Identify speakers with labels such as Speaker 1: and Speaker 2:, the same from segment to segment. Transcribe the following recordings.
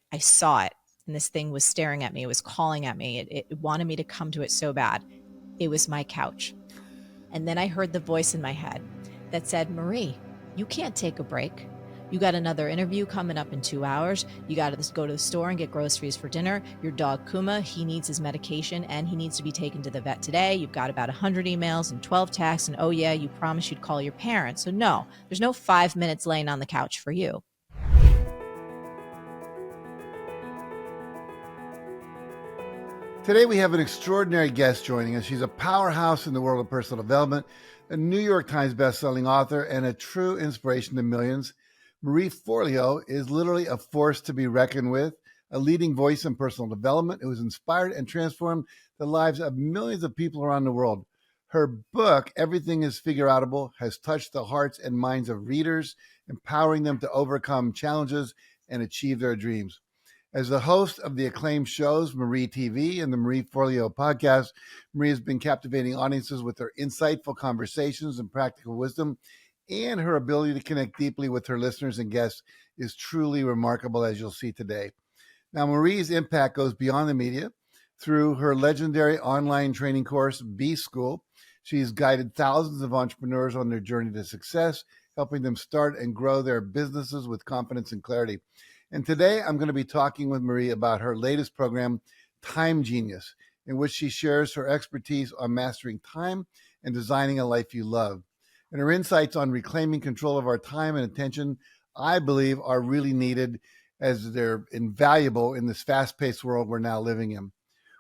Speaker 1: I saw it, and this thing was staring at me. It was calling at me. It wanted me to come to it so bad. It was my couch. And then I heard the voice in my head that said, Marie, you can't take a break. You got another interview coming up in 2 hours. You got to go to the store and get groceries for dinner. Your dog Kuma, he needs his medication and he needs to be taken to the vet today. You've got about 100 emails and 12 texts. And oh yeah, you promised you'd call your parents. So no, there's no 5 minutes laying on the couch for you.
Speaker 2: Today we have an extraordinary guest joining us. She's a powerhouse in the world of personal development, a New York Times bestselling author, and a true inspiration to millions. Marie Forleo is literally a force to be reckoned with, a leading voice in personal development who has inspired and transformed the lives of millions of people around the world. Her book, Everything is Figureoutable, has touched the hearts and minds of readers, empowering them to overcome challenges and achieve their dreams. As the host of the acclaimed shows Marie TV and the Marie Forleo Podcast, Marie has been captivating audiences with her insightful conversations and practical wisdom, and her ability to connect deeply with her listeners and guests is truly remarkable, as you'll see today. Now, Marie's impact goes beyond the media. Through her legendary online training course, B-School, she's guided thousands of entrepreneurs on their journey to success, helping them start and grow their businesses with confidence and clarity. And today I'm going to be talking with Marie about her latest program, Time Genius, in which she shares her expertise on mastering time and designing a life you love. And her insights on reclaiming control of our time and attention, I believe, are really needed as they're invaluable in this fast-paced world we're now living in.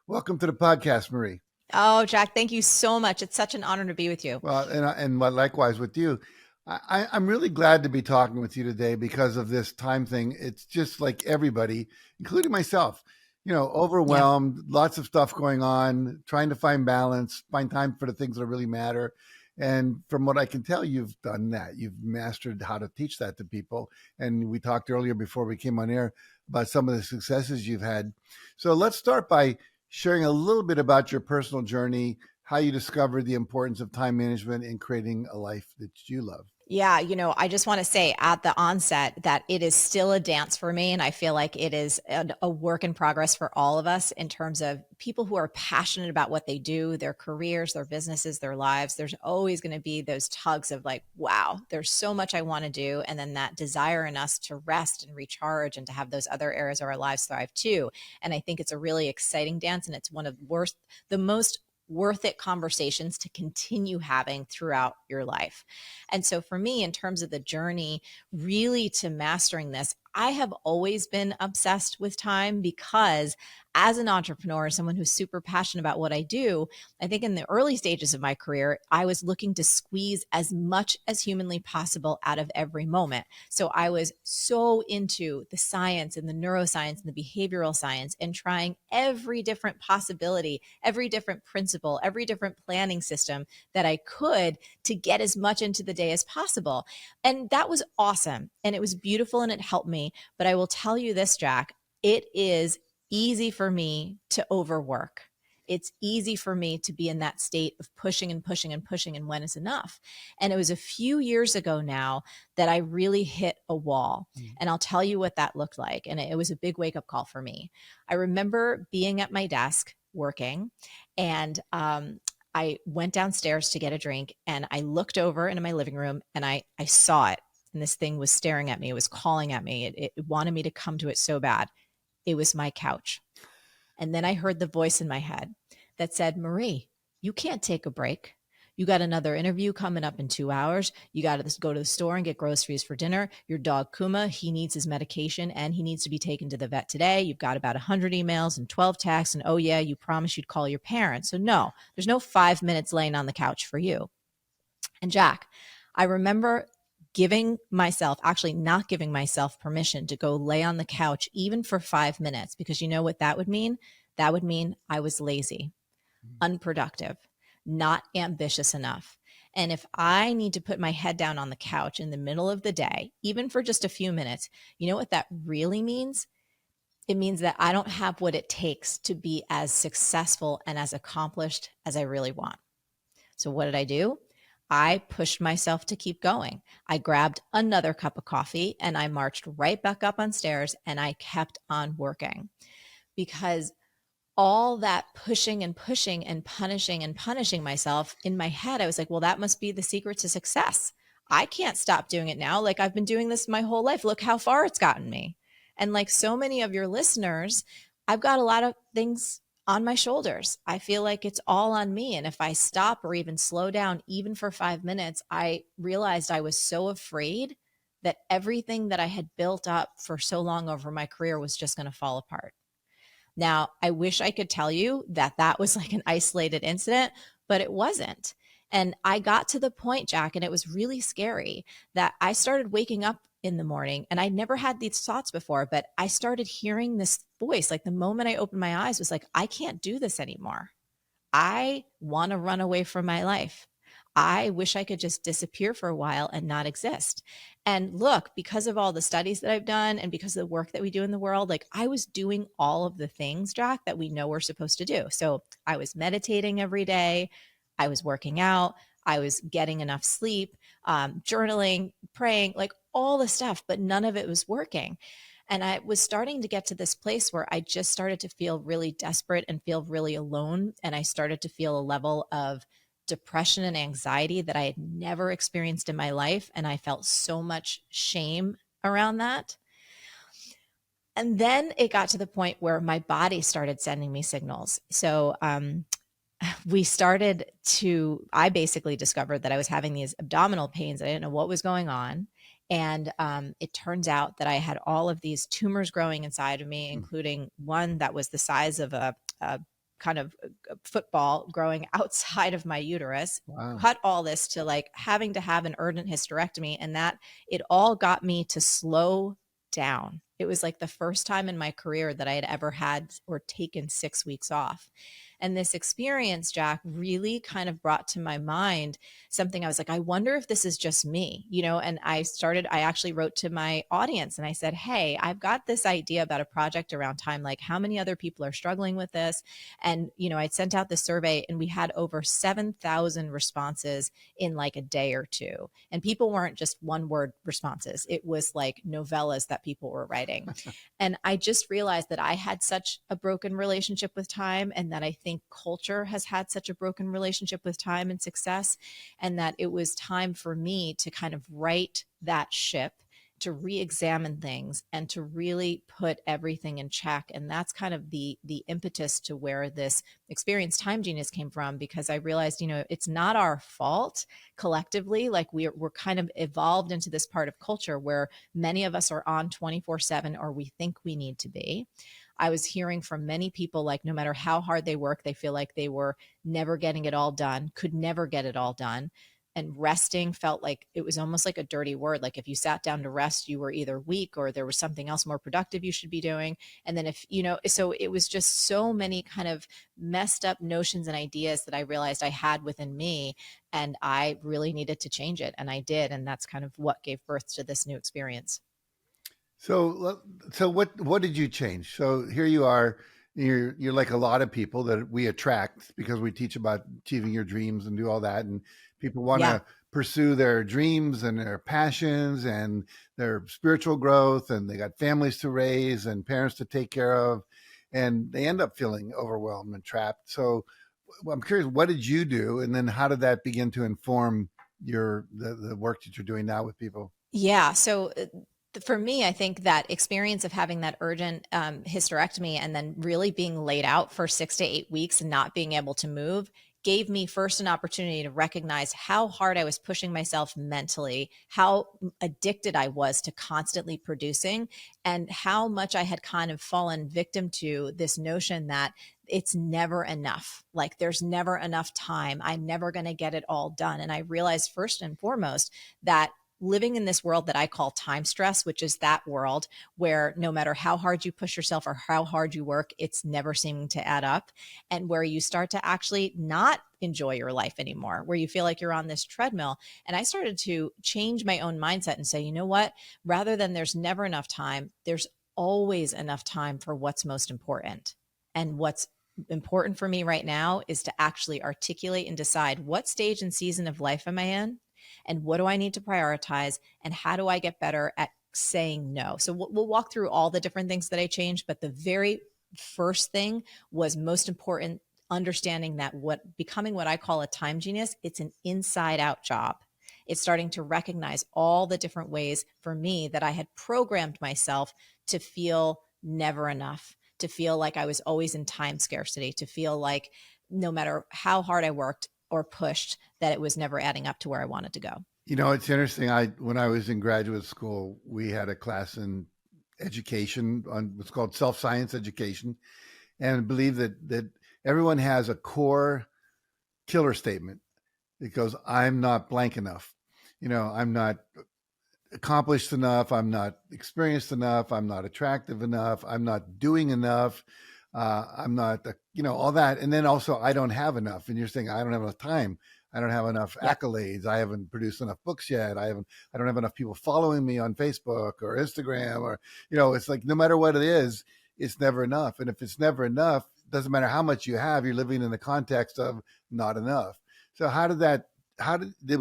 Speaker 2: Welcome to the podcast, Marie.
Speaker 1: Oh, Jack, thank you so much. It's such an honor to be with you.
Speaker 2: Well, and likewise with you. I'm really glad to be talking with you today because of this time thing. It's just like everybody, including myself, overwhelmed, lots of stuff going on, trying to find balance, find time for the things that really matter. And from what I can tell, you've done that. You've mastered how to teach that to people. And we talked earlier before we came on air about some of the successes you've had. So let's start by sharing a little bit about your personal journey, how you discovered the importance of time management in creating a life that you love.
Speaker 1: Yeah, I just want to say at the onset that it is still a dance for me. And I feel like it is a work in progress for all of us in terms of people who are passionate about what they do, their careers, their businesses, their lives. There's always going to be those tugs of like, wow, there's so much I want to do. And then that desire in us to rest and recharge and to have those other areas of our lives thrive too. And I think it's a really exciting dance. And it's one of the most worth it conversations to continue having throughout your life. And so for me, in terms of the journey really to mastering this, I have always been obsessed with time because as an entrepreneur, someone who's super passionate about what I do, I think in the early stages of my career, I was looking to squeeze as much as humanly possible out of every moment. So I was so into the science and the neuroscience and the behavioral science and trying every different possibility, every different principle, every different planning system that I could to get as much into the day as possible. And that was awesome. And it was beautiful and it helped me. But I will tell you this, Jack, it is easy for me to overwork. It's easy for me to be in that state of pushing and pushing and pushing and when is enough. And it was a few years ago now that I really hit a wall. And I'll tell you what that looked like. And it was a big wake up call for me. I remember being at my desk working and I went downstairs to get a drink and I looked over into my living room and I saw it. And this thing was staring at me. It was calling at me. It wanted me to come to it so bad. It was my couch. And then I heard the voice in my head that said, Marie, you can't take a break. You got another interview coming up in 2 hours. You got to go to the store and get groceries for dinner. Your dog Kuma, he needs his medication and he needs to be taken to the vet today. You've got about 100 emails and 12 texts. And oh yeah, you promised you'd call your parents. So no, there's no 5 minutes laying on the couch for you. And Jack, I remember not giving myself permission to go lay on the couch even for 5 minutes, because you know what that would mean? That would mean I was lazy, unproductive, not ambitious enough. And if I need to put my head down on the couch in the middle of the day, even for just a few minutes, you know what that really means? It means that I don't have what it takes to be as successful and as accomplished as I really want. So what did I do? I pushed myself to keep going. I grabbed another cup of coffee and I marched right back up on stairs and I kept on working, because all that pushing and pushing and punishing myself in my head, I was like, well, that must be the secret to success. I can't stop doing it now. Like, I've been doing this my whole life. Look how far it's gotten me. And like so many of your listeners, I've got a lot of things on my shoulders. I feel like it's all on me. And if I stop or even slow down, even for 5 minutes, I realized I was so afraid that everything that I had built up for so long over my career was just going to fall apart. Now, I wish I could tell you that that was like an isolated incident, but it wasn't. And I got to the point, Jack, and it was really scary, that I started waking up in the morning, and I never had these thoughts before, but I started hearing this voice. Like, the moment I opened my eyes was like, I can't do this anymore. I want to run away from my life. I wish I could just disappear for a while and not exist. And look, because of all the studies that I've done and because of the work that we do in the world, like, I was doing all of the things, Jack, that we know we're supposed to do. So I was meditating every day. I was working out. I was getting enough sleep, journaling, praying, like all the stuff, but none of it was working. And I was starting to get to this place where I just started to feel really desperate and feel really alone. And I started to feel a level of depression and anxiety that I had never experienced in my life. And I felt so much shame around that. And then it got to the point where my body started sending me signals. So I basically discovered that I was having these abdominal pains. I didn't know what was going on. And it turns out that I had all of these tumors growing inside of me, including one that was the size of a kind of a football growing outside of my uterus.
Speaker 2: Wow.
Speaker 1: Cut all this to like having to have an urgent hysterectomy. And that it all got me to slow down. It was like the first time in my career that I had ever had or taken 6 weeks off. And this experience, Jack, really kind of brought to my mind something. I was like, I wonder if this is just me, and I actually wrote to my audience and I said, hey, I've got this idea about a project around time. Like, how many other people are struggling with this? And, I'd sent out the survey and we had over 7,000 responses in like a day or two. And people weren't just one word responses. It was like novellas that people were writing. And I just realized that I had such a broken relationship with time, and that I think culture has had such a broken relationship with time and success, and that it was time for me to kind of right that ship, to re-examine things and to really put everything in check. And that's kind of the impetus to where this experience Time Genius came from, because I realized, it's not our fault collectively. Like, we're kind of evolved into this part of culture where many of us are on 24/7, or we think we need to be. I was hearing from many people, like, no matter how hard they work, they feel like they were never getting it all done, could never get it all done. And resting felt like it was almost like a dirty word. Like, if you sat down to rest, you were either weak or there was something else more productive you should be doing. And then so it was just so many kind of messed up notions and ideas that I realized I had within me, and I really needed to change it. And I did. And that's kind of what gave birth to this new experience.
Speaker 2: So what did you change? So here you are, you're like a lot of people that we attract because we teach about achieving your dreams and do all that. And people want to pursue their dreams and their passions and their spiritual growth, and they got families to raise and parents to take care of, and they end up feeling overwhelmed and trapped. So I'm curious, what did you do? And then how did that begin to inform the work that you're doing now with people?
Speaker 1: Yeah. So for me, I think that experience of having that urgent hysterectomy and then really being laid out for 6 to 8 weeks and not being able to move gave me first an opportunity to recognize how hard I was pushing myself mentally, how addicted I was to constantly producing, and how much I had kind of fallen victim to this notion that it's never enough. Like, there's never enough time. I'm never going to get it all done. And I realized first and foremost that living in this world that I call time stress, which is that world where no matter how hard you push yourself or how hard you work, it's never seeming to add up, and where you start to actually not enjoy your life anymore, where you feel like you're on this treadmill. And I started to change my own mindset and say, you know what, rather than there's never enough time, there's always enough time for what's most important and what's important for me right now is to actually articulate and decide what stage and season of life am I in, and what do I need to prioritize, and how do I get better at saying no. So we'll walk through all the different things that I changed, but the very first thing was most important, understanding that becoming what I call a time genius, it's an inside out job. It's starting to recognize all the different ways for me that I had programmed myself to feel never enough, to feel like I was always in time scarcity, to feel like no matter how hard I worked or pushed, that it was never adding up to where I wanted to go.
Speaker 2: It's interesting. When I was in graduate school, we had a class in education on what's called self-science education, and I believe that everyone has a core killer statement. It goes, I'm not blank enough. I'm not accomplished enough. I'm not experienced enough. I'm not attractive enough. I'm not doing enough. I'm not, all that. And then also I don't have enough. And you're saying, I don't have enough time. I don't have enough accolades. I haven't produced enough books yet. I don't have enough people following me on Facebook or Instagram, or, it's like, no matter what it is, it's never enough. And if it's never enough, it doesn't matter how much you have, you're living in the context of not enough. So was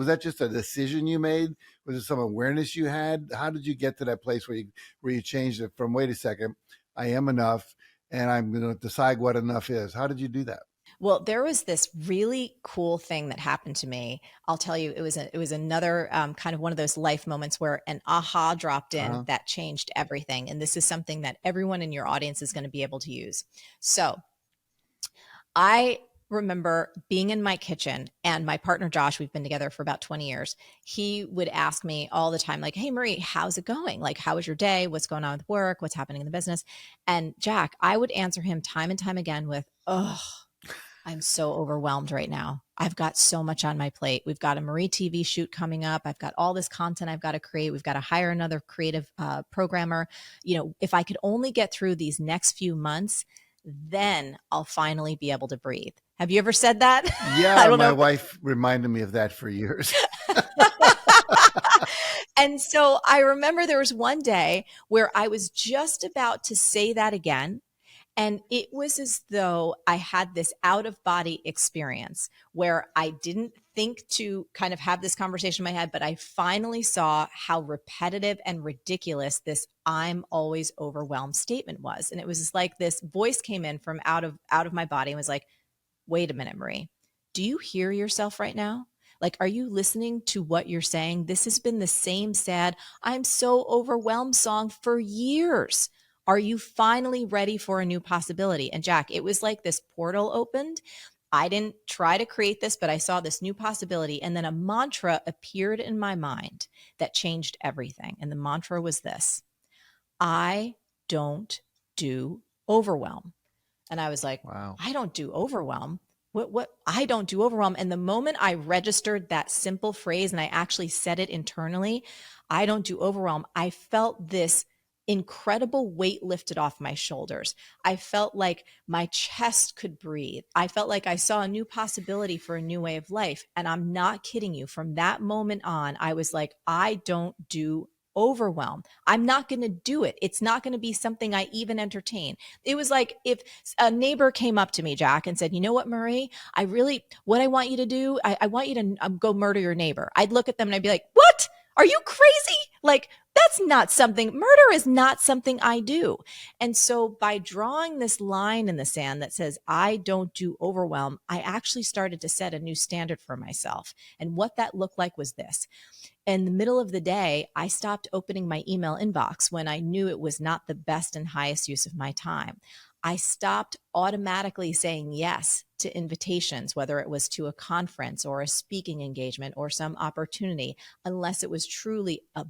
Speaker 2: that just a decision you made? Was it some awareness you had? How did you get to that place where you changed it from, wait a second, I am enough and I'm going to decide what enough is? How did you do that?
Speaker 1: Well, there was this really cool thing that happened to me. I'll tell you, it was another kind of one of those life moments where an aha dropped in that changed everything. And this is something that everyone in your audience is going to be able to use. So I remember being in my kitchen, and my partner, Josh, we've been together for about 20 years. He would ask me all the time, like, hey, Marie, how's it going? Like, how was your day? What's going on with work? What's happening in the business? And Jack, I would answer him time and time again with, oh, I'm so overwhelmed right now. I've got so much on my plate. We've got a Marie TV shoot coming up. I've got all this content I've got to create. We've got to hire another creative programmer. If I could only get through these next few months, then I'll finally be able to breathe. Have you ever said that?
Speaker 2: Yeah, my wife reminded me of that for years.
Speaker 1: And so I remember there was one day where I was just about to say that again. And it was as though I had this out of body experience where I didn't think to kind of have this conversation in my head, but I finally saw how repetitive and ridiculous this I'm always overwhelmed statement was. And it was like this voice came in from out of my body and was like, wait a minute, Marie, do you hear yourself right now? Like, are you listening to what you're saying? This has been the same sad, I'm so overwhelmed song for years. Are you finally ready for a new possibility? And Jack, it was like this portal opened. I didn't try to create this, but I saw this new possibility. And then a mantra appeared in my mind that changed everything. And the mantra was this: I don't do overwhelm. And I was like, wow, I don't do overwhelm. What? I don't do overwhelm. And the moment I registered that simple phrase and I actually said it internally, I don't do overwhelm, I felt this incredible weight lifted off my shoulders. I felt like my chest could breathe. I felt like I saw a new possibility for a new way of life. And I'm not kidding you. From that moment on, I was like, I don't do overwhelm. I'm not going to do it. It's not going to be something I even entertain. It was like if a neighbor came up to me, Jack, and said, you know what, Marie, what I want you to do, I want you to go murder your neighbor. I'd look at them and I'd be like, what? Are you crazy? Like, that's not something, murder is not something I do. And so by drawing this line in the sand that says, I don't do overwhelm, I actually started to set a new standard for myself. And what that looked like was this. In the middle of the day, I stopped opening my email inbox when I knew it was not the best and highest use of my time. I stopped automatically saying yes to invitations, whether it was to a conference or a speaking engagement or some opportunity, unless it was truly a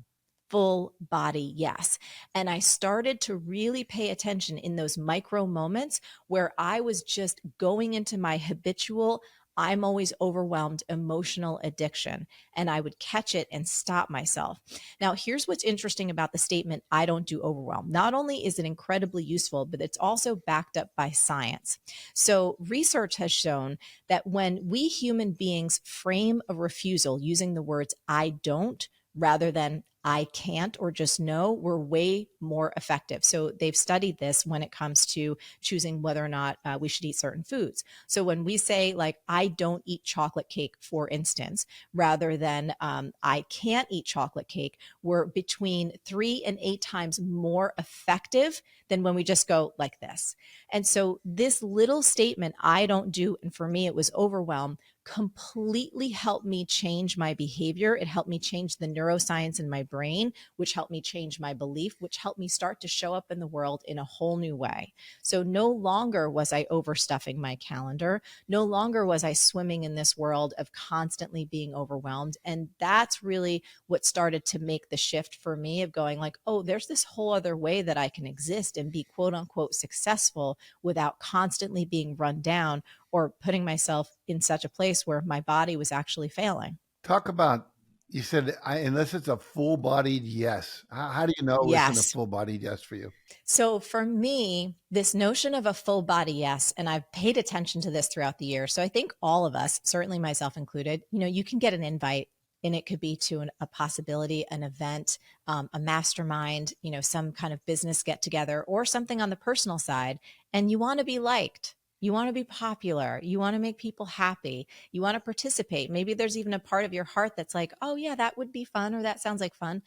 Speaker 1: full body yes. And I started to really pay attention in those micro moments where I was just going into my habitual, I'm always overwhelmed emotional addiction. And I would catch it and stop myself. Now, here's what's interesting about the statement, I don't do overwhelm. Not only is it incredibly useful, but it's also backed up by science. So research has shown that when we human beings frame a refusal using the words, I don't, rather than I can't or just no were way more effective. So they've studied this when it comes to choosing whether or not we should eat certain foods. So when we say like, I don't eat chocolate cake, for instance, rather than I can't eat chocolate cake, we're between 3 and 8 times more effective than when we just go like this. And so this little statement, I don't do, and for me, it was overwhelm, completely helped me change my behavior. It helped me change the neuroscience in my brain, which helped me change my belief, which helped me start to show up in the world in a whole new way. So no longer was I overstuffing my calendar. No longer was I swimming in this world of constantly being overwhelmed. And that's really what started to make the shift for me of going like, oh, there's this whole other way that I can exist and be quote unquote successful without constantly being run down or putting myself in such a place where my body was actually failing.
Speaker 2: Talk about, you said, unless it's a full-bodied yes. How do you know it wasn't a
Speaker 1: Yes.
Speaker 2: full-bodied yes for you?
Speaker 1: So for me, this notion of a full body yes, and I've paid attention to this throughout the year. So I think all of us, certainly myself included, you can get an invite and it could be to a possibility, an event, a mastermind, some kind of business get together or something on the personal side. And you want to be liked. You want to be popular. You want to make people happy. You want to participate. Maybe there's even a part of your heart that's like, oh yeah, that would be fun, or that sounds like fun.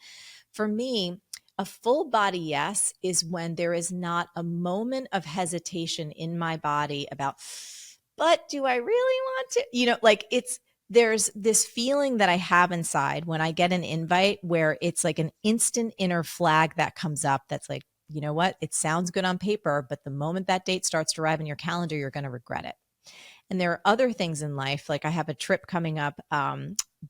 Speaker 1: For me, a full body yes is when there is not a moment of hesitation in my body about, but do I really want to? There's this feeling that I have inside when I get an invite where it's like an instant inner flag that comes up that's like, you know what? It sounds good on paper, but the moment that date starts to arrive in your calendar, you're going to regret it. And there are other things in life, like I have a trip coming up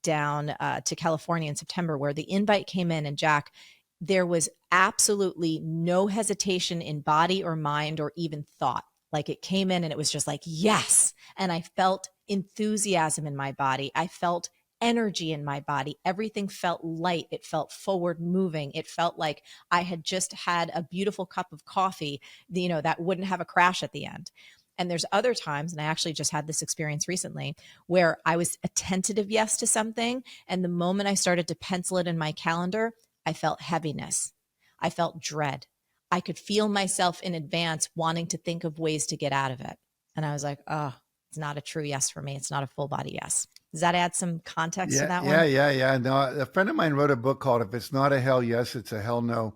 Speaker 1: down to California in September where the invite came in, and Jack, there was absolutely no hesitation in body or mind or even thought. Like it came in and it was just like, yes. And I felt enthusiasm in my body. I felt energy in my body. Everything felt light. It felt forward moving. It felt like I had just had a beautiful cup of coffee, that wouldn't have a crash at the end. And there's other times, and I actually just had this experience recently, where I was a tentative yes to something. And the moment I started to pencil it in my calendar, I felt heaviness. I felt dread. I could feel myself in advance wanting to think of ways to get out of it. And I was like, oh, it's not a true yes for me. It's not a full body yes. Does that add some context to that one?
Speaker 2: Yeah. No, a friend of mine wrote a book called "If It's Not a Hell Yes, It's a Hell No,"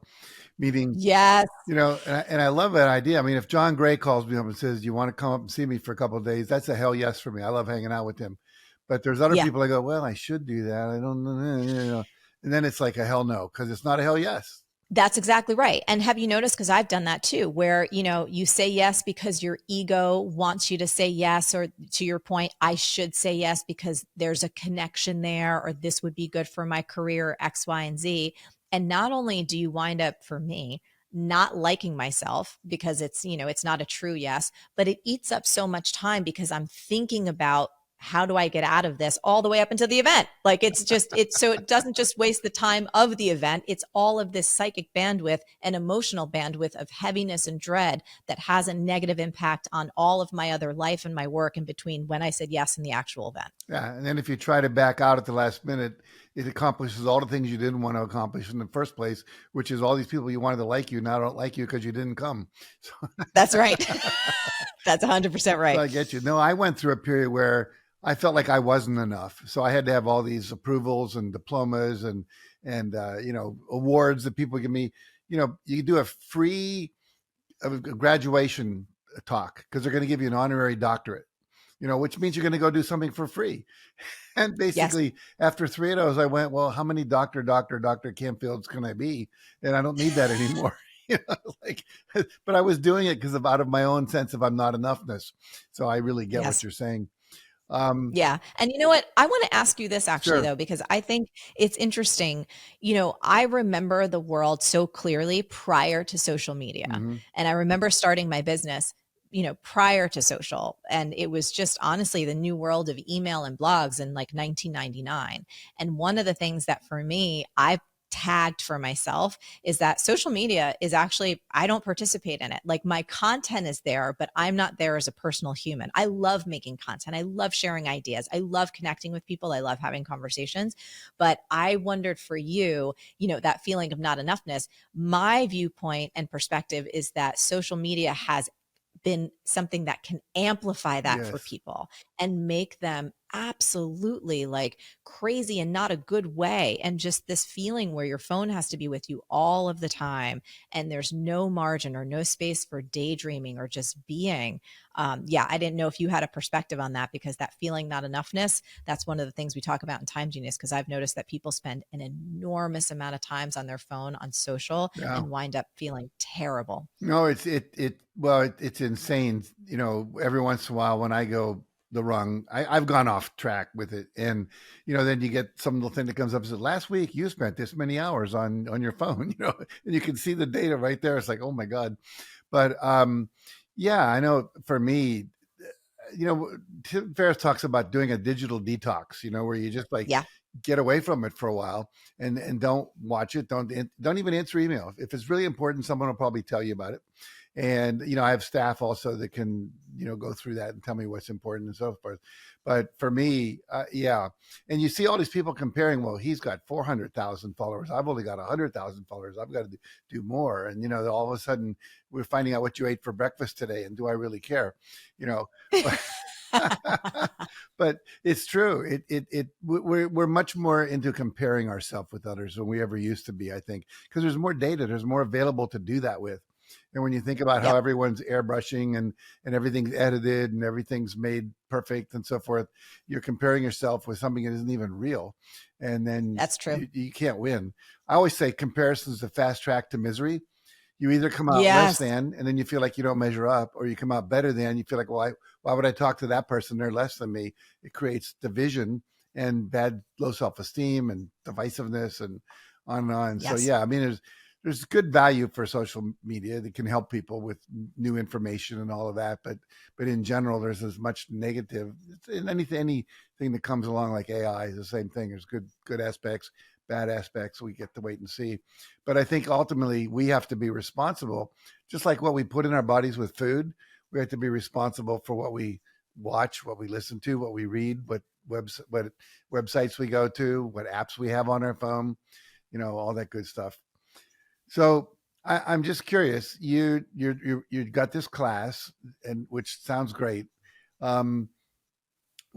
Speaker 2: meaning,
Speaker 1: yes,
Speaker 2: and I love that idea. I mean, if John Gray calls me up and says, "You want to come up and see me for a couple of days?" That's a hell yes for me. I love hanging out with him. But there's other people I go, well, I should do that. I don't know, and then it's like a hell no, because it's not a hell yes.
Speaker 1: That's exactly right. And have you noticed, because I've done that too, where, you say yes because your ego wants you to say yes, or to your point, I should say yes because there's a connection there, or this would be good for my career, X, Y, and Z. And not only do you wind up, for me, not liking myself because it's not a true yes, but it eats up so much time because I'm thinking about, how do I get out of this all the way up into the event? Like so it doesn't just waste the time of the event. It's all of this psychic bandwidth and emotional bandwidth of heaviness and dread that has a negative impact on all of my other life and my work in between when I said yes in the actual event.
Speaker 2: Yeah. And then if you try to back out at the last minute, it accomplishes all the things you didn't want to accomplish in the first place, which is all these people you wanted to like you now don't like you because you didn't come. So,
Speaker 1: that's right. That's 100% right.
Speaker 2: So I get you. No, I went through a period where I felt like I wasn't enough. So I had to have all these approvals and diplomas and awards that people give me. You do a free graduation talk because they're going to give you an honorary doctorate, which means you're going to go do something for free. And basically, after 3 of those, I went, well, how many Dr. Canfields can I be? And I don't need that anymore. But I was doing it because out of my own sense of I'm not enoughness. So I really get what you're saying.
Speaker 1: Yeah. And you know what? I want to ask you this actually, though, because I think it's interesting. I remember the world so clearly prior to social media.
Speaker 2: Mm-hmm.
Speaker 1: And I remember starting my business, prior to social. And it was just honestly the new world of email and blogs in like 1999. And one of the things that for me, I've tagged for myself is that social media is actually, I don't participate in it. Like my content is there, but I'm not there as a personal human. I love making content. I love sharing ideas. I love connecting with people. I love having conversations. But I wondered for you, that feeling of not enoughness, my viewpoint and perspective is that social media has been something that can amplify that for
Speaker 2: Yes.
Speaker 1: people and make them absolutely like crazy in not a good way. And just this feeling where your phone has to be with you all of the time and there's no margin or no space for daydreaming or just being. I didn't know if you had a perspective on that, because that feeling not enoughness, that's one of the things we talk about in Time Genius, because I've noticed that people spend an enormous amount of times on their phone on social
Speaker 2: Yeah.
Speaker 1: and wind up feeling terrible.
Speaker 2: No, it's insane. Every once in a while when I go I've gone off track with it. And, then you get some little thing that comes up and says, last week you spent this many hours on your phone, and you can see the data right there. It's like, oh my God. But, yeah, I know for me, Tim Ferriss talks about doing a digital detox, where you just like
Speaker 1: Yeah.
Speaker 2: get away from it for a while and don't watch it. Don't even answer email. If it's really important, someone will probably tell you about it. And, I have staff also that can, go through that and tell me what's important and so forth. But for me, yeah. And you see all these people comparing, well, he's got 400,000 followers. I've only got 100,000 followers. I've got to do more. And, all of a sudden we're finding out what you ate for breakfast today. And do I really care? But it's true. We're much more into comparing ourselves with others than we ever used to be, I think, because there's more data, there's more available to do that with. And when you think about how
Speaker 1: Yep.
Speaker 2: everyone's airbrushing and everything's edited and everything's made perfect and so forth, you're comparing yourself with something that isn't even real. And then
Speaker 1: That's true.
Speaker 2: you can't win. I always say comparison is the fast track to misery. You either come out less
Speaker 1: Yes.
Speaker 2: than, and then you feel like you don't measure up, or you come out better than, you feel like, well, why would I talk to that person? They're less than me. It creates division and low self-esteem and divisiveness and on and on.
Speaker 1: Yes.
Speaker 2: So yeah, I mean, there's good value for social media that can help people with new information and all of that. But in general, there's as much negative. And anything that comes along like AI is the same thing. There's good aspects, bad aspects. We get to wait and see. But I think ultimately we have to be responsible, just like what we put in our bodies with food. We have to be responsible for what we watch, what we listen to, what we read, what websites we go to, what apps we have on our phone, all that good stuff. So I'm just curious. You got this class, and which sounds great.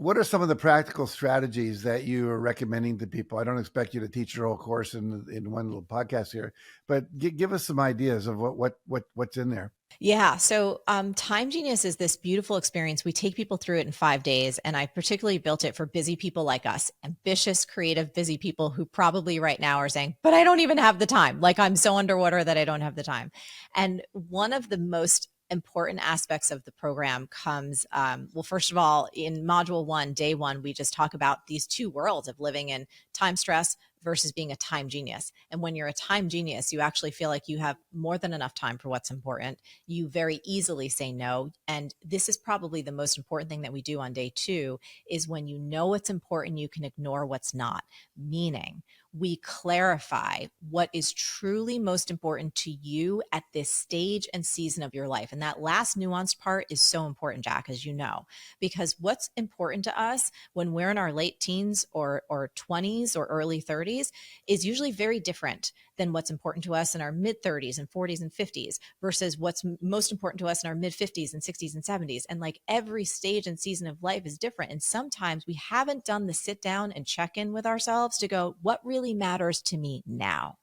Speaker 2: What are some of the practical strategies that you are recommending to people? I don't expect you to teach your whole course in one little podcast here, but give us some ideas of what's in there.
Speaker 1: Yeah. So Time Genius is this beautiful experience. We take people through it in 5 days. And I particularly built it for busy people like us, ambitious, creative, busy people who probably right now are saying, but I don't even have the time. Like I'm so underwater that I don't have the time. And one of the most important aspects of the program comes, well, first of all, in module 1, day 1, we just talk about these two worlds of living in time stress versus being a time genius. And when you're a time genius, you actually feel like you have more than enough time for what's important. You very easily say no. And this is probably the most important thing that we do on day 2 is when you know what's important, you can ignore what's not. Meaning, we clarify what is truly most important to you at this stage and season of your life. And that last nuanced part is so important, Jack, as you know, because what's important to us when we're in our late teens or 20s or early 30s is usually very different than what's important to us in our mid 30s and 40s and 50s versus what's most important to us in our mid 50s and 60s and 70s. And like every stage and season of life is different. And sometimes we haven't done the sit down and check in with ourselves to go, what really matters to me now?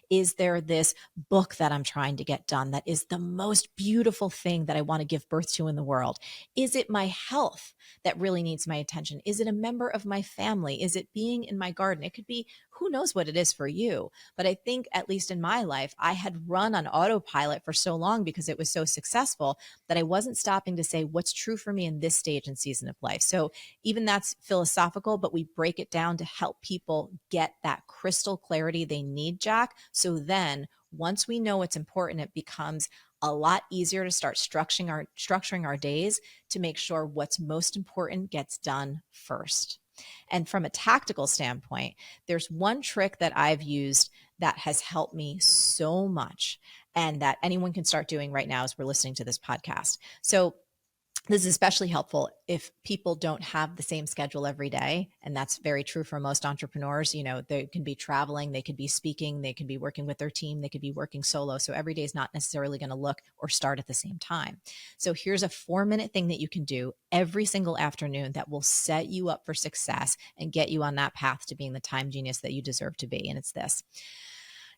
Speaker 1: Is there this book that I'm trying to get done that is the most beautiful thing that I want to give birth to in the world? Is it my health that really needs my attention? Is it a member of my family? Is it being in my garden? It could be, who knows what it is for you. But I think, at least in my life, I had run on autopilot for so long because it was so successful that I wasn't stopping to say what's true for me in this stage and season of life. So even that's philosophical, but we break it down to help people get that crystal clarity they need, Jack. So then once we know what's important, it becomes a lot easier to start structuring our days to make sure what's most important gets done first. And from a tactical standpoint, there's one trick that I've used that has helped me so much and that anyone can start doing right now as we're listening to this podcast. So this is especially helpful if people don't have the same schedule every day. And that's very true for most entrepreneurs. You know, they can be traveling, they could be speaking, they can be working with their team, they could be working solo. So every day is not necessarily going to look or start at the same time. So here's a 4-minute thing that you can do every single afternoon that will set you up for success and get you on that path to being the time genius that you deserve to be. And it's this: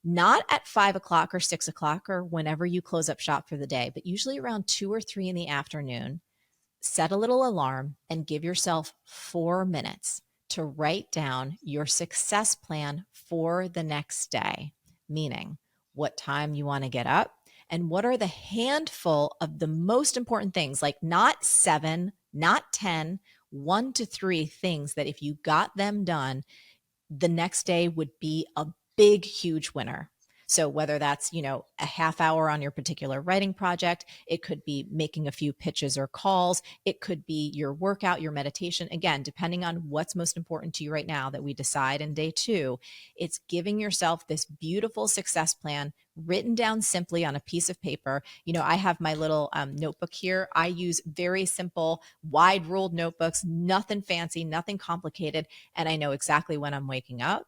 Speaker 1: not at 5 o'clock or 6 o'clock or whenever you close up shop for the day, but usually around 2 or 3 in the afternoon, set a little alarm and give yourself 4 minutes to write down your success plan for the next day, meaning what time you want to get up and what are the handful of the most important things, like not 7, not 10, 1 to 3 things that if you got them done, the next day would be a big, huge winner. So whether that's, a half hour on your particular writing project, it could be making a few pitches or calls. It could be your workout, your meditation. Again, depending on what's most important to you right now that we decide in day 2, it's giving yourself this beautiful success plan written down simply on a piece of paper. I have my little notebook here. I use very simple, wide ruled notebooks, nothing fancy, nothing complicated. And I know exactly when I'm waking up.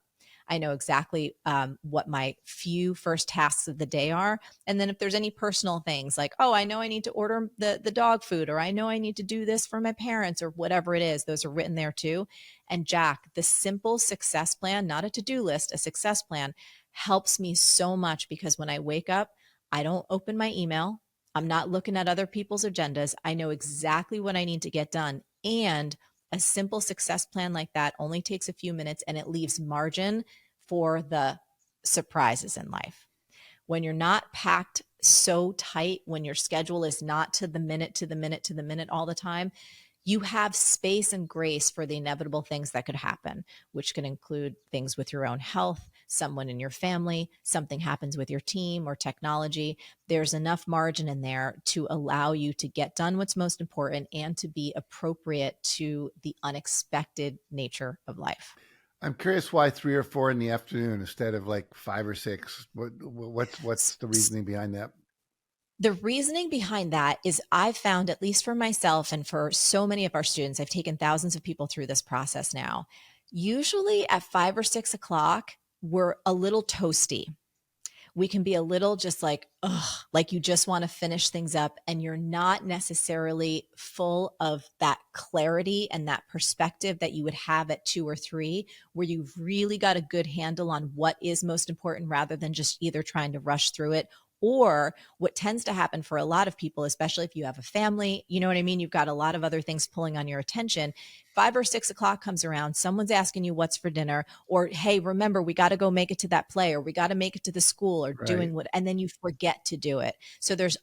Speaker 1: I know exactly what my few first tasks of the day are. And then if there's any personal things like, oh, I know I need to order the dog food, or I know I need to do this for my parents, or whatever it is, those are written there too. And Jack, the simple success plan, not a to-do list, a success plan, helps me so much because when I wake up, I don't open my email. I'm not looking at other people's agendas. I know exactly what I need to get done. And a simple success plan like that only takes a few minutes and it leaves margin for the surprises in life. When you're not packed so tight, when your schedule is not to the minute all the time, you have space and grace for the inevitable things that could happen, which can include things with your own health, someone in your family, something happens with your team or technology. There's enough margin in there to allow you to get done what's most important and to be appropriate to the unexpected nature of life.
Speaker 2: I'm curious why 3 or 4 in the afternoon instead of like 5 or 6. What's the reasoning behind that?
Speaker 1: The reasoning behind that is I've found, at least for myself and for so many of our students, I've taken thousands of people through this process now. Usually at 5 or 6 o'clock, we're a little toasty. We can be a little just like, like you just want to finish things up and you're not necessarily full of that clarity and that perspective that you would have at 2 or 3, where you've really got a good handle on what is most important rather than just either trying to rush through it. Or what tends to happen for a lot of people, especially if you have a family, you know what I mean? You've got a lot of other things pulling on your attention. 5 or 6 o'clock comes around, someone's asking you what's for dinner, or, hey, remember, we got to go make it to that play, or we got to make it to the school, or doing what, and then you forget to do it. So there's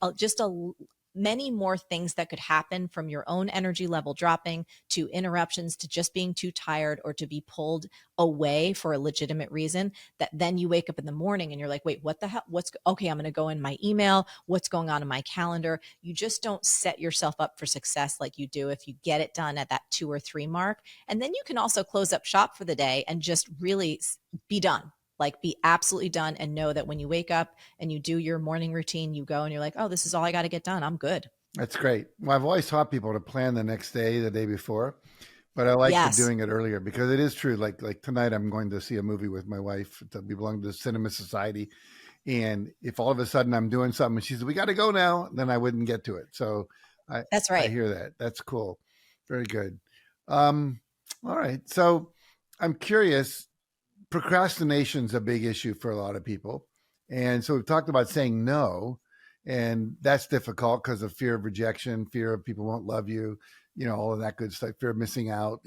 Speaker 1: many more things that could happen, from your own energy level dropping to interruptions to just being too tired or to be pulled away for a legitimate reason, that then you wake up in the morning and you're like, wait, what the hell? Okay, I'm going to go in my email. What's going on in my calendar? You just don't set yourself up for success like you do if you get it done at that 2 or 3 mark. And then you can also close up shop for the day and just really be done. Like, be absolutely done, and know that when you wake up and you do your morning routine, you go and you're like, oh, this is all I got to get done. I'm good.
Speaker 2: That's great. Well, I've always taught people to plan the next day, the day before, but I like doing it earlier because it is true. Like tonight, I'm going to see a movie with my wife. We belong to the Cinema Society. And if all of a sudden I'm doing something and she says, we got to go now, then I wouldn't get to it. So
Speaker 1: that's right.
Speaker 2: I hear that. That's cool. Very good. All right. So I'm curious. Procrastination is a big issue for a lot of people. And so we've talked about saying no, and that's difficult because of fear of rejection, fear of people won't love you, all of that good stuff, fear of missing out,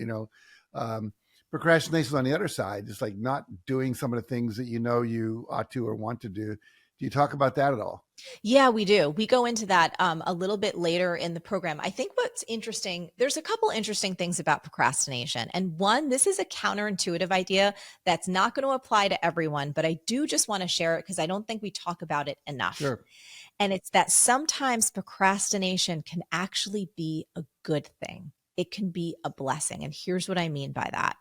Speaker 2: procrastination on the other side, just like not doing some of the things that you ought to or want to do. Do you talk about that at all?
Speaker 1: Yeah, we do. We go into that a little bit later in the program. I think what's interesting, there's a couple interesting things about procrastination. And one, this is a counterintuitive idea that's not going to apply to everyone, but I do just want to share it because I don't think we talk about it enough.
Speaker 2: Sure.
Speaker 1: And it's that sometimes procrastination can actually be a good thing. it can be a blessing. And here's what I mean by that.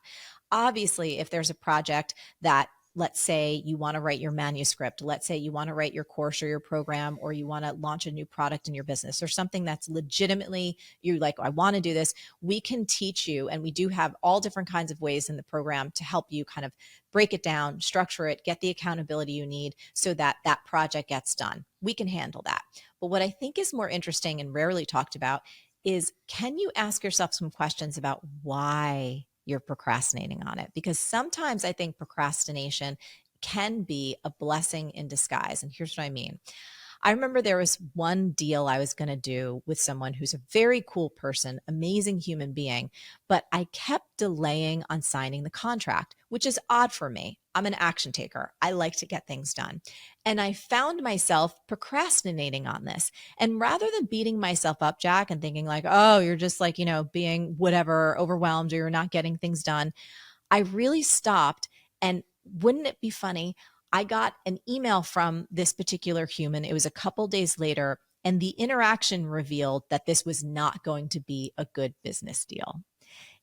Speaker 1: Obviously, if there's a project that, let's say you want to write your manuscript, let's say you want to write your course or your program, or you want to launch a new product in your business or something that's legitimately, you're like, I want to do this. We can teach you. And we do have all different kinds of ways in the program to help you kind of break it down, structure it, get the accountability you need so that that project gets done. We can handle that. But what I think is more interesting and rarely talked about is, can you ask yourself some questions about why you're procrastinating on it? Because sometimes I think procrastination can be a blessing in disguise. And here's what I mean. I remember there was one deal I was going to do with someone who's a very cool person, amazing human being, but I kept delaying on signing the contract, which is odd for me. I'm an action taker. I like to get things done. And I found myself procrastinating on this. And rather than beating myself up, Jack, and thinking like, oh, you're just like, being whatever, overwhelmed, or you're not getting things done, I really stopped. And wouldn't it be funny? I got an email from this particular human. It was a couple days later, and the interaction revealed that this was not going to be a good business deal.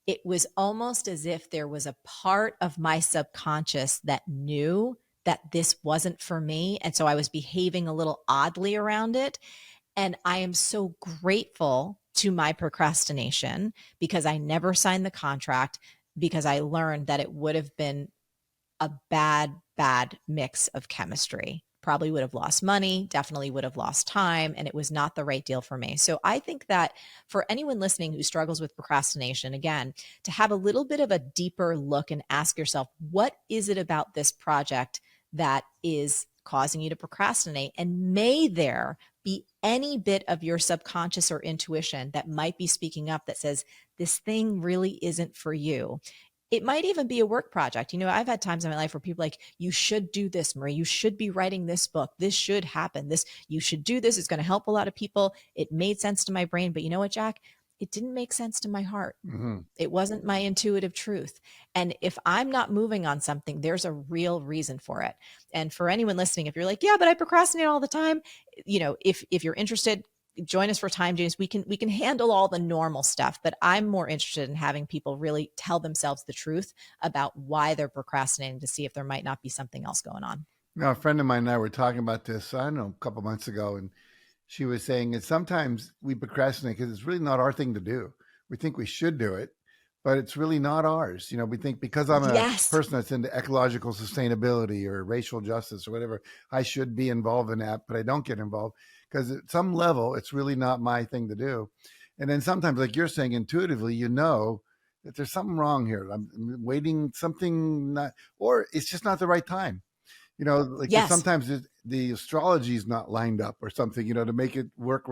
Speaker 1: It was almost as if there was a part of my subconscious that knew that this wasn't for me. And so I was behaving a little oddly around it. And I am so grateful to my procrastination because I never signed the contract, because I learned that it would have been a bad mix of chemistry. Probably would have lost money, definitely would have lost time, and it was not the right deal for me. So I think that for anyone listening who struggles with procrastination, again, to have a little bit of a deeper look and ask yourself, what is it about this project that is causing you to procrastinate? And may there be any bit of your subconscious or intuition that might be speaking up that says, this thing really isn't for you. It might even be a work project. I've had times in my life where people are like, you should do this, Marie. You should be writing this book. This should happen. You should do this. It's going to help a lot of people. It made sense to my brain. But you know what, Jack? It didn't make sense to my heart.
Speaker 2: Mm-hmm.
Speaker 1: It wasn't my intuitive truth. And if I'm not moving on something, there's a real reason for it. And for anyone listening, if you're like, yeah, but I procrastinate all the time, if you're interested, join us for Time James. We can handle all the normal stuff, but I'm more interested in having people really tell themselves the truth about why they're procrastinating, to see if there might not be something else going on.
Speaker 2: Now, a friend of mine and I were talking about this, I don't know, a couple months ago, and she was saying that sometimes we procrastinate because it's really not our thing to do. We think we should do it, but it's really not ours. We think because I'm a person that's into ecological sustainability or racial justice or whatever, I should be involved in that, but I don't get involved because at some level, it's really not my thing to do. And then sometimes, like you're saying, intuitively, that there's something wrong here. I'm waiting something not, or it's just not the right time. Sometimes the astrology is not lined up or something, to make it work.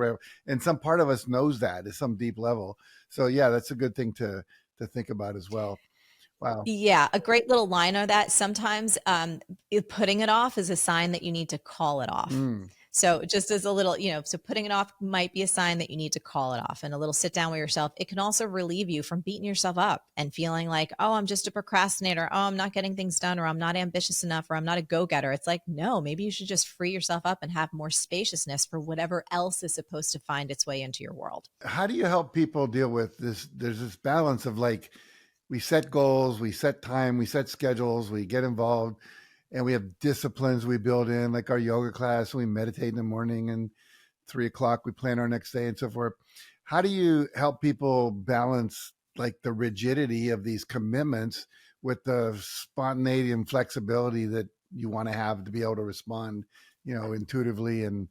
Speaker 2: And some part of us knows that at some deep level. So yeah, that's a good thing to think about as well. Wow.
Speaker 1: Yeah. A great little line of that. Sometimes putting it off is a sign that you need to call it off. So just as a little, so putting it off might be a sign that you need to call it off, and a little sit down with yourself. It can also relieve you from beating yourself up and feeling like, oh, I'm just a procrastinator. Oh, I'm not getting things done, or I'm not ambitious enough, or I'm not a go-getter. It's like, no, maybe you should just free yourself up and have more spaciousness for whatever else is supposed to find its way into your world.
Speaker 2: How do you help people deal with this? There's this balance of like, we set goals, we set time, we set schedules, we get involved, and we have disciplines we build in, like our yoga class, we meditate in the morning, and 3:00 we plan our next day and so forth. How do you help people balance like the rigidity of these commitments with the spontaneity and flexibility that you want to have to be able to respond, intuitively and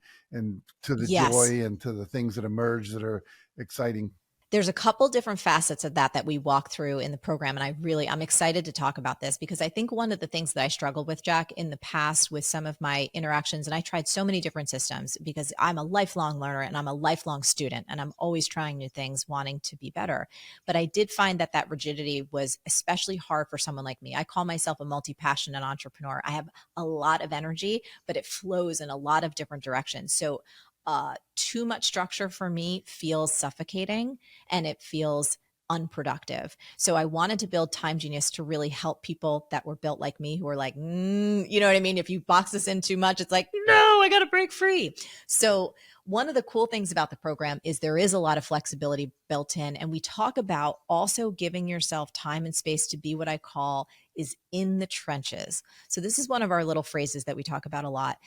Speaker 2: to the joy and to the things that emerge that are exciting?
Speaker 1: There's a couple different facets of that we walk through in the program. And I'm excited to talk about this because I think one of the things that I struggled with, Jack, in the past with some of my interactions, and I tried so many different systems because I'm a lifelong learner and I'm a lifelong student and I'm always trying new things, wanting to be better. But I did find that rigidity was especially hard for someone like me. I call myself a multi-passionate entrepreneur. I have a lot of energy, but it flows in a lot of different directions. So too much structure for me feels suffocating, and it feels unproductive. So I wanted to build Time Genius to really help people that were built like me, who were like, you know what I mean? If you box this in too much, it's like, no, I got to break free. So one of the cool things about the program is there is a lot of flexibility built in. And we talk about also giving yourself time and space to be what I call is in the trenches. So this is one of our little phrases that we talk about a lot.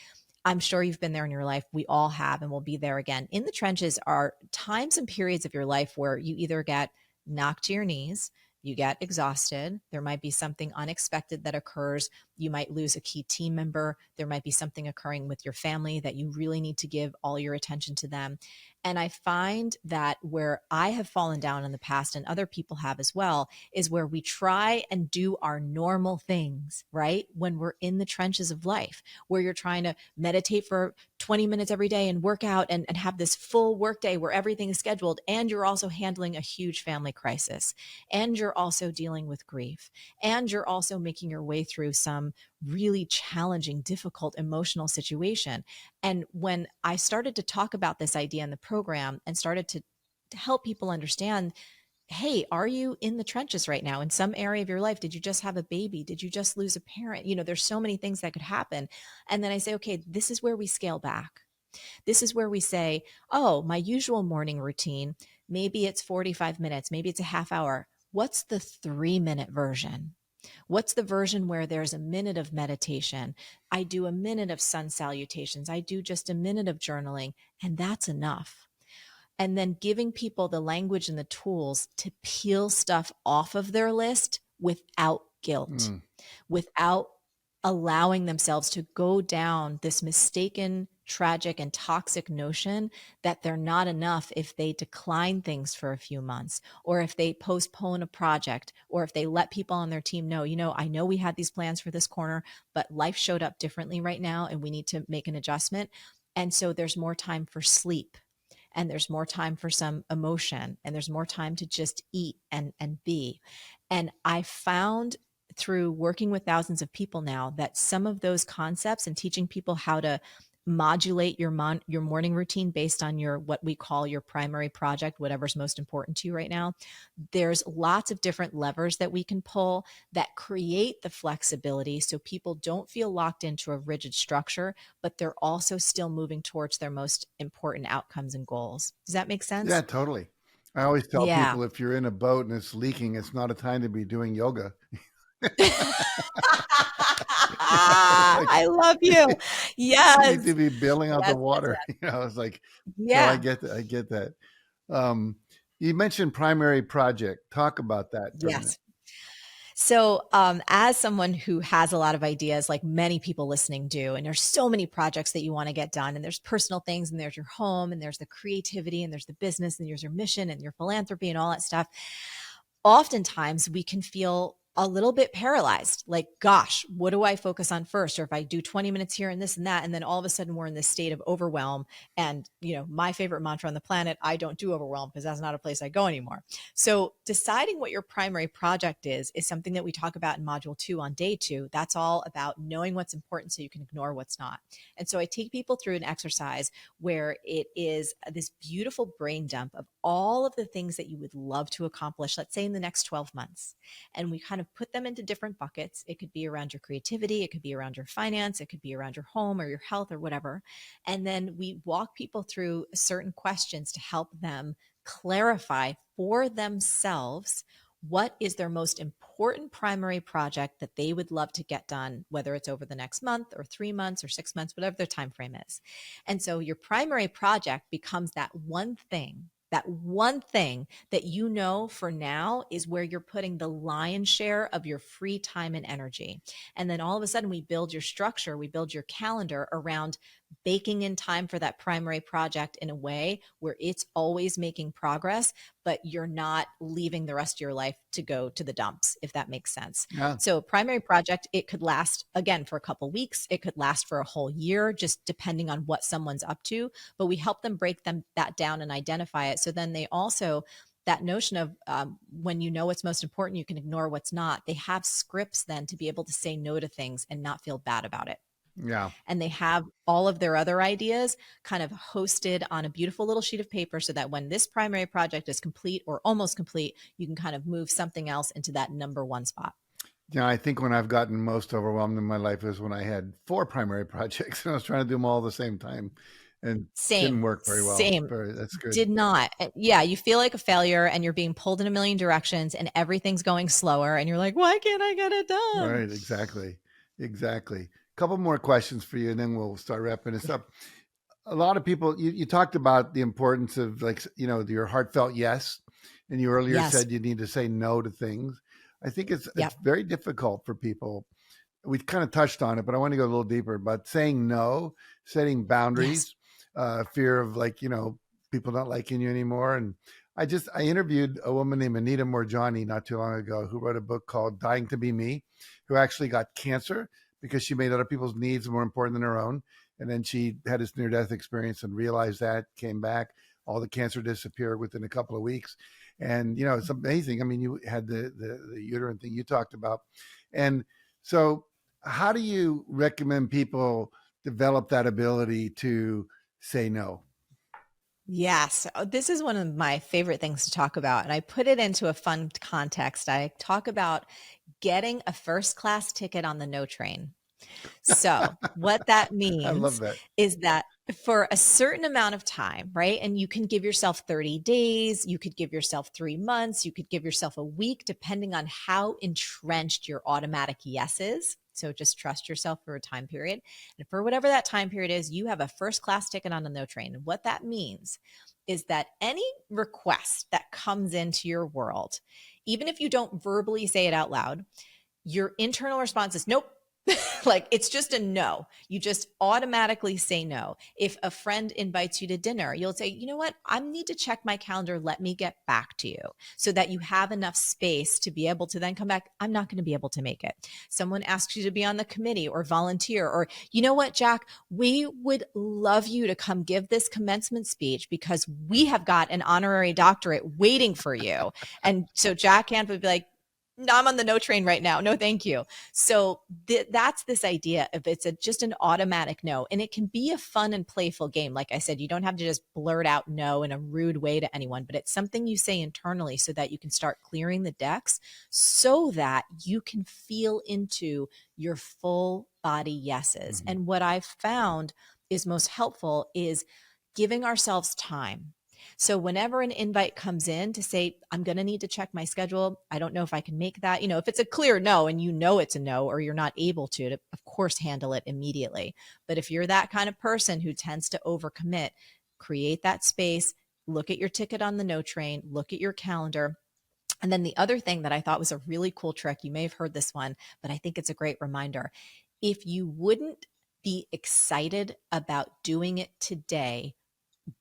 Speaker 1: I'm sure you've been there in your life. We all have, and we'll be there again. In the trenches are times and periods of your life where you either get knocked to your knees, you get exhausted. There might be something unexpected that occurs. You might lose a key team member. There might be something occurring with your family that you really need to give all your attention to them. And I find that where I have fallen down in the past, and other people have as well, is where we try and do our normal things, right? When we're in the trenches of life, where you're trying to meditate for 20 minutes every day and work out and have this full work day where everything is scheduled. And you're also handling a huge family crisis. And you're also dealing with grief. And you're also making your way through some really challenging, difficult, emotional situation. And when I started to talk about this idea in the program and started to help people understand, hey, are you in the trenches right now in some area of your life? Did you just have a baby? Did you just lose a parent? You know, there's so many things that could happen. And then I say, okay, this is where we scale back. This is where we say, oh, my usual morning routine, maybe it's 45 minutes, maybe it's a half hour. What's the 3-minute version? What's the version where there's a minute of meditation? I do a minute of sun salutations. I do just a minute of journaling, and that's enough. And then giving people the language and the tools to peel stuff off of their list without guilt, without allowing themselves to go down this mistaken, tragic, and toxic notion that they're not enough if they decline things for a few months, or if they postpone a project, or if they let people on their team know, I know we had these plans for this corner, but life showed up differently right now and we need to make an adjustment. And so there's more time for sleep, and there's more time for some emotion, and there's more time to just eat and be. And I found through working with thousands of people now that some of those concepts and teaching people how to modulate your morning routine based on what we call your primary project, whatever's most important to you right now. There's lots of different levers that we can pull that create the flexibility so people don't feel locked into a rigid structure, but they're also still moving towards their most important outcomes and goals. Does that make sense?
Speaker 2: Yeah, totally. I always tell
Speaker 1: Yeah.
Speaker 2: people if you're in a boat and it's leaking, it's not a time to be doing yoga.
Speaker 1: I love you. Yes.
Speaker 2: You need to be bailing out the water.
Speaker 1: Yes.
Speaker 2: It's like,
Speaker 1: Yeah.
Speaker 2: So I get that. I get that. You mentioned primary project. Talk about that for a minute.
Speaker 1: Yes. So as someone who has a lot of ideas, like many people listening do, and there's so many projects that you want to get done, and there's personal things, and there's your home, and there's the creativity, and there's the business, and there's your mission and your philanthropy and all that stuff. Oftentimes we can feel a little bit paralyzed, like, gosh, what do I focus on first? Or if I do 20 minutes here and this and that, and then all of a sudden we're in this state of overwhelm. And, my favorite mantra on the planet, I don't do overwhelm because that's not a place I go anymore. So deciding what your primary project is something that we talk about in module 2 on day 2. That's all about knowing what's important so you can ignore what's not. And so I take people through an exercise where it is this beautiful brain dump of all of the things that you would love to accomplish, let's say in the next 12 months. And we kind of put them into different buckets. It could be around your creativity. It could be around your finance. It could be around your home or your health or whatever. And then we walk people through certain questions to help them clarify for themselves what is their most important primary project that they would love to get done, whether it's over the next month or 3 months or 6 months, whatever their time frame is. And so your primary project becomes that one thing that for now is where you're putting the lion's share of your free time and energy. And then all of a sudden we build your structure, we build your calendar around baking in time for that primary project in a way where it's always making progress, but you're not leaving the rest of your life to go to the dumps, if that makes sense.
Speaker 2: Yeah.
Speaker 1: So primary project, it could last again for a couple of weeks. It could last for a whole year, just depending on what someone's up to, but we help them break that down and identify it. So then they also, that notion of when you know what's most important, you can ignore what's not. They have scripts then to be able to say no to things and not feel bad about it.
Speaker 2: Yeah.
Speaker 1: And they have all of their other ideas kind of hosted on a beautiful little sheet of paper so that when this primary project is complete or almost complete, you can kind of move something else into that number one spot.
Speaker 2: Yeah, I think when I've gotten most overwhelmed in my life is when I had 4 primary projects and I was trying to do them all at the same time and didn't
Speaker 1: Same,
Speaker 2: work very well.
Speaker 1: same.
Speaker 2: That's good.
Speaker 1: Did not. Yeah, you feel like a failure and you're being pulled in a million directions and everything's going slower and you're like, why can't I get it done?
Speaker 2: Right, exactly. Exactly. Couple more questions for you and then we'll start wrapping this up. A lot of people, you talked about the importance of your heartfelt yes, and you earlier
Speaker 1: Yes.
Speaker 2: said you need to say no to things. I think it's
Speaker 1: Yep.
Speaker 2: very difficult for people. We kind of touched on it, but I want to go a little deeper about saying no, setting boundaries, fear of people not liking you anymore. And I interviewed a woman named Anita Morjani not too long ago who wrote a book called Dying to Be Me, who actually got cancer because she made other people's needs more important than her own. And then she had this near-death experience and realized that, came back, all the cancer disappeared within a couple of weeks. And, it's amazing. I mean, you had the uterine thing you talked about. And so how do you recommend people develop that ability to say no?
Speaker 1: Yes. This is one of my favorite things to talk about. And I put it into a fun context. I talk about getting a first class ticket on the no train. So what that
Speaker 2: I love
Speaker 1: means
Speaker 2: that.
Speaker 1: is that for a certain amount of time, right? And you can give yourself 30 days, you could give yourself 3 months, you could give yourself a week, depending on how entrenched your automatic yes is. So just trust yourself for a time period. And for whatever that time period is, you have a first class ticket on the no train. And what that means is that any request that comes into your world, even if you don't verbally say it out loud, your internal response is nope. Like it's just a no. You just automatically say no. If a friend invites you to dinner, you'll say, you know what? I need to check my calendar. Let me get back to you so that you have enough space to be able to then come back. I'm not going to be able to make it. Someone asks you to be on the committee or volunteer, or you know what, Jack, we would love you to come give this commencement speech because we have got an honorary doctorate waiting for you. And so Jack Canfield would be like, no, I'm on the no train right now. No, thank you. So that's this idea of it's just an automatic no. And it can be a fun and playful game. Like I said, you don't have to just blurt out no in a rude way to anyone, but it's something you say internally so that you can start clearing the decks so that you can feel into your full body yeses.
Speaker 2: Mm-hmm.
Speaker 1: And what I've found is most helpful is giving ourselves time. So whenever an invite comes in to say, I'm going to need to check my schedule. I don't know if I can make that. If it's a clear no and it's a no, or you're not able to of course, handle it immediately. But if you're that kind of person who tends to overcommit, create that space, look at your ticket on the no train, look at your calendar. And then the other thing that I thought was a really cool trick, you may have heard this one, but I think it's a great reminder. If you wouldn't be excited about doing it today,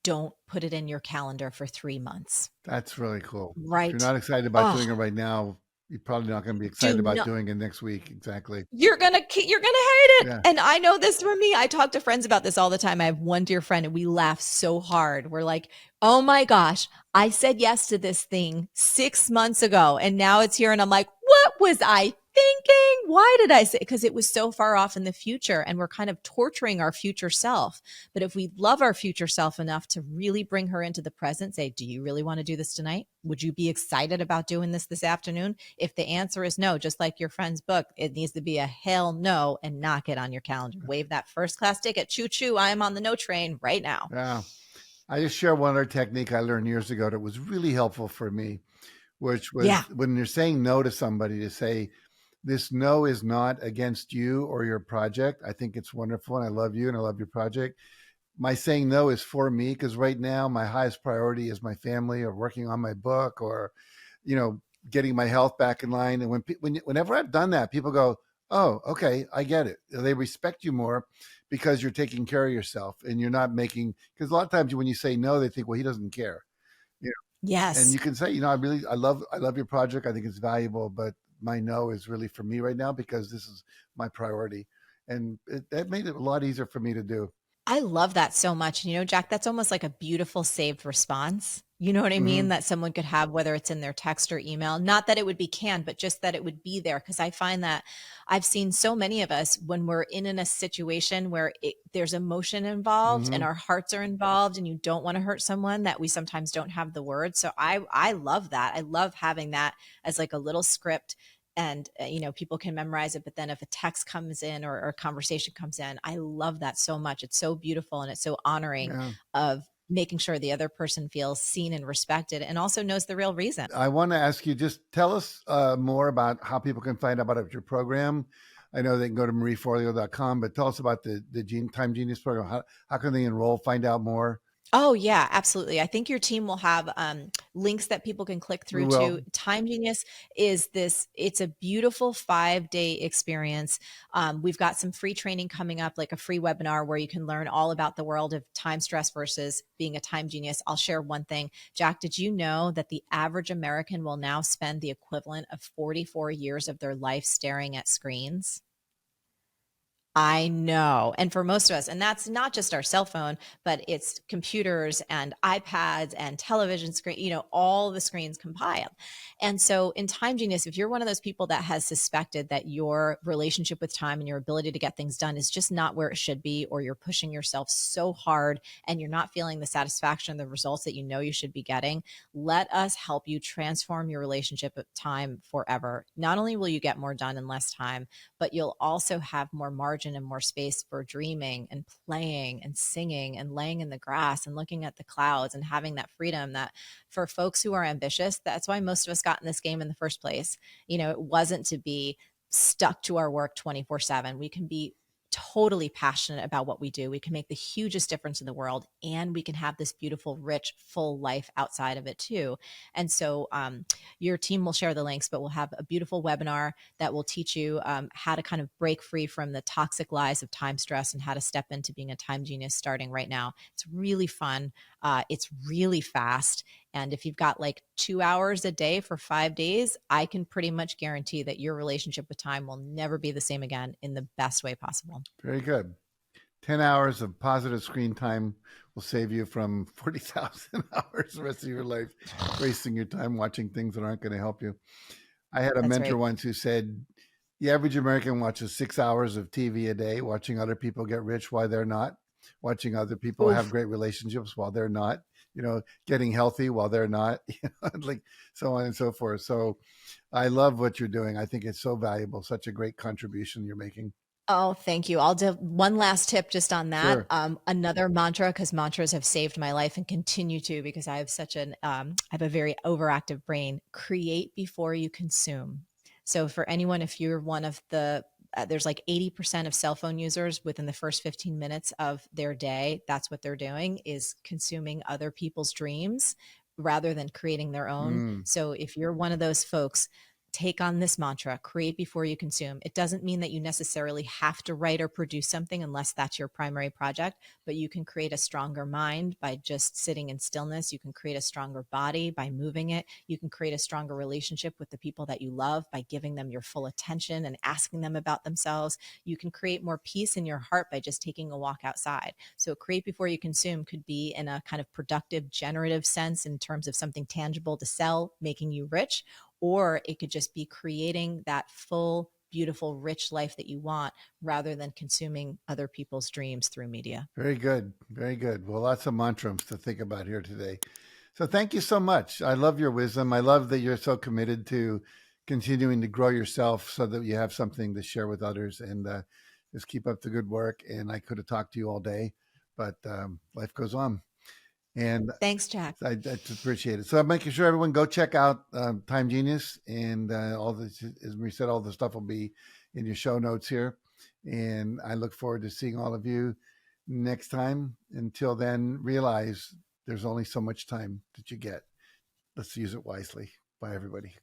Speaker 1: don't put it in your calendar for 3 months.
Speaker 2: That's really cool. If you're
Speaker 1: Right.
Speaker 2: not excited about doing it right now, you're probably not going to be excited about doing it next week. Exactly.
Speaker 1: You're going to hate it.
Speaker 2: Yeah.
Speaker 1: And I know this from me. I talk to friends about this all the time. I have one dear friend and we laugh so hard. We're like, oh my gosh, I said yes to this thing 6 months ago and now it's here. And I'm like, what was I thinking? Why did I say? Because it was so far off in the future and we're kind of torturing our future self. But if we love our future self enough to really bring her into the present, say, do you really want to do this tonight? Would you be excited about doing this afternoon? If the answer is no, just like your friend's book, it needs to be a hell no and knock it on your calendar. Wave that first class ticket. Choo choo. I am on the no train right now.
Speaker 2: Yeah. I just share one other technique I learned years ago that was really helpful for me, which was when you're saying no to somebody, to say, this no is not against you or your project. I think it's wonderful and I love you and I love your project. My saying no is for me because right now my highest priority is my family or working on my book or, getting my health back in line. And whenever I've done that, people go, oh, okay, I get it. They respect you more because you're taking care of yourself and you're not because a lot of times when you say no, they think, well, he doesn't care.
Speaker 1: Yes.
Speaker 2: And you can say, I love your project. I think it's valuable, but my no is really for me right now because this is my priority. And that made it a lot easier for me to do.
Speaker 1: I love that so much. You know, Jack, that's almost like a beautiful saved response. You know what I mean?
Speaker 2: Hmm.
Speaker 1: That someone could have, whether it's in their text or email, not that it would be canned, but just that it would be there. Cause I find that I've seen so many of us when we're in a situation where there's emotion involved and
Speaker 2: Hmm.
Speaker 1: our hearts are involved and you don't want to hurt someone, that we sometimes don't have the words. So I love that. I love having that as like a little script, and people can memorize it, but then if a text comes in or a conversation comes in, I love that so much. It's so beautiful and it's so honoring
Speaker 2: Yeah.
Speaker 1: of making sure the other person feels seen and respected and also knows the real reason.
Speaker 2: I want to ask you, just tell us more about how people can find out about your program. I know they can go to marieforleo.com, but tell us about the Time Genius program. How can they enroll, find out more?
Speaker 1: Oh yeah, absolutely. I think your team will have links that people can click
Speaker 2: We
Speaker 1: through to.
Speaker 2: will.
Speaker 1: Time Genius it's a beautiful 5-day experience. We've got some free training coming up, like a free webinar where you can learn all about the world of time stress versus being a time genius. I'll share one thing. Jack, did you know that the average American will now spend the equivalent of 44 years of their life staring at screens? I know. And for most of us, and that's not just our cell phone, but it's computers and iPads and television screen, all the screens compiled. And so in Time Genius, if you're one of those people that has suspected that your relationship with time and your ability to get things done is just not where it should be, or you're pushing yourself so hard and you're not feeling the satisfaction, the results that you know you should be getting, let us help you transform your relationship with time forever. Not only will you get more done in less time, but you'll also have more margin and more space for dreaming and playing and singing and laying in the grass and looking at the clouds and having that freedom that for folks who are ambitious, that's why most of us got in this game in the first place. It wasn't to be stuck to our work 24/7. We can be totally passionate about what we do. We can make the hugest difference in the world, and we can have this beautiful, rich, full life outside of it too. And so your team will share the links, but we'll have a beautiful webinar that will teach you how to kind of break free from the toxic lies of time stress and how to step into being a time genius starting right now. It's really fun. It's really fast. And if you've got like 2 hours a day for 5 days, I can pretty much guarantee that your relationship with time will never be the same again in the best way possible.
Speaker 2: Very good. 10 hours of positive screen time will save you from 40,000 hours the rest of your life, wasting your time watching things that aren't going to help you. I had a
Speaker 1: That's
Speaker 2: mentor
Speaker 1: right.
Speaker 2: once who said, the average American watches 6 hours of TV a day, watching other people get rich while they're not, watching other people have
Speaker 1: Oof.
Speaker 2: great relationships while they're not, getting healthy while they're not, like so on and so forth. So I love what you're doing. I think it's so valuable, such a great contribution you're making.
Speaker 1: Oh, thank you. I'll do one last tip just on that.
Speaker 2: Sure.
Speaker 1: Another mantra, because mantras have saved my life and continue to, because I have I have a very overactive brain. Create before you consume. So for anyone, if you're one of there's like 80% of cell phone users within the first 15 minutes of their day. That's what they're doing, is consuming other people's dreams rather than creating their own.
Speaker 2: Mm.
Speaker 1: So if you're one of those folks, take on this mantra: create before you consume. It doesn't mean that you necessarily have to write or produce something unless that's your primary project, but you can create a stronger mind by just sitting in stillness. You can create a stronger body by moving it. You can create a stronger relationship with the people that you love by giving them your full attention and asking them about themselves. You can create more peace in your heart by just taking a walk outside. So create before you consume could be in a kind of productive, generative sense in terms of something tangible to sell, making you rich, or it could just be creating that full, beautiful, rich life that you want rather than consuming other people's dreams through media.
Speaker 2: Very good. Very good. Well, lots of mantras to think about here today. So thank you so much. I love your wisdom. I love that you're so committed to continuing to grow yourself so that you have something to share with others, and just keep up the good work. And I could have talked to you all day, but life goes on. And
Speaker 1: Thanks, Jack.
Speaker 2: I just appreciate it. So I'm making sure everyone go check out Time Genius, and all this, as we said, all the stuff will be in your show notes here. And I look forward to seeing all of you next time. Until then, realize there's only so much time that you get. Let's use it wisely. Bye, everybody.